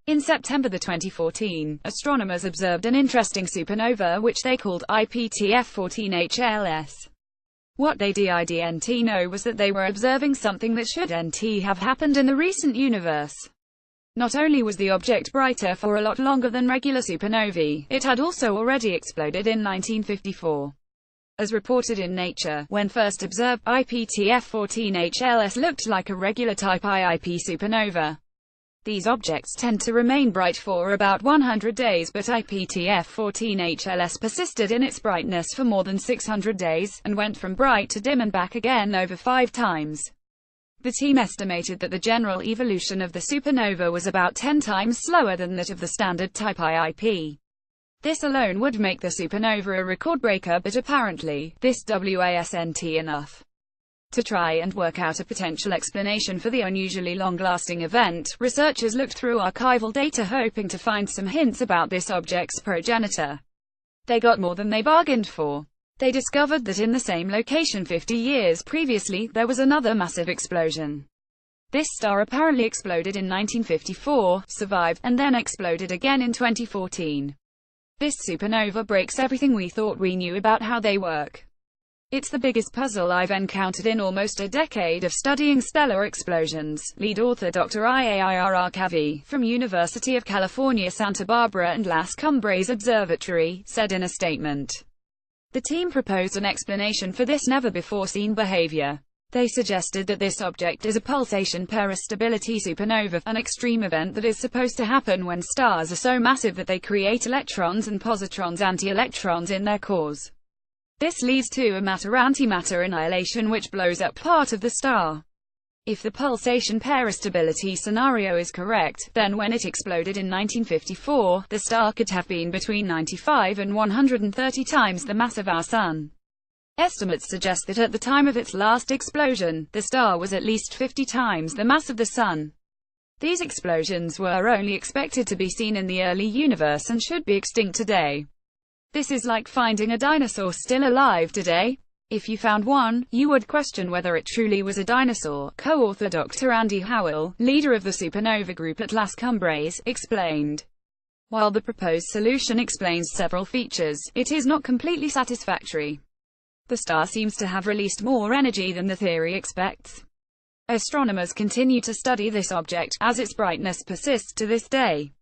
In September 2014, astronomers observed an interesting supernova which they called IPTF-14HLS. What they didn't know was that they were observing something that shouldn't have happened in the recent universe. Not only was the object brighter for a lot longer than regular supernovae, it had also already exploded in 1954. As reported in Nature, when first observed, IPTF-14HLS looked like a regular type IIP supernova. These objects tend to remain bright for about 100 days, but IPTF-14HLS persisted in its brightness for more than 600 days, and went from bright to dim and back again over 5 times. The team estimated that the general evolution of the supernova was about 10 times slower than that of the standard type IIP. This alone would make the supernova a record breaker, but apparently, this wasn't enough. To try and work out a potential explanation for the unusually long-lasting event, researchers looked through archival data hoping to find some hints about this object's progenitor. They got more than they bargained for. They discovered that in the same location 50 years previously, there was another massive explosion. This star apparently exploded in 1954, survived, and then exploded again in 2014. This supernova breaks everything we thought we knew about how they work. It's the biggest puzzle I've encountered in almost a decade of studying stellar explosions, lead author Dr. Iair Arkavi, from University of California, Santa Barbara and Las Cumbres Observatory, said in a statement. The team proposed an explanation for this never-before-seen behavior. They suggested that this object is a pulsation peristability supernova, an extreme event that is supposed to happen when stars are so massive that they create electrons and positrons anti-electrons in their cores. This leads to a matter-antimatter annihilation which blows up part of the star. If the pulsation peristability scenario is correct, then when it exploded in 1954, the star could have been between 95 and 130 times the mass of our Sun. Estimates suggest that at the time of its last explosion, the star was at least 50 times the mass of the Sun. These explosions were only expected to be seen in the early universe and should be extinct today. This is like finding a dinosaur still alive today. If you found one, you would question whether it truly was a dinosaur, co-author Dr. Andy Howell, leader of the supernova group at Las Cumbres, explained. While the proposed solution explains several features, it is not completely satisfactory. The star seems to have released more energy than the theory expects. Astronomers continue to study this object, as its brightness persists to this day.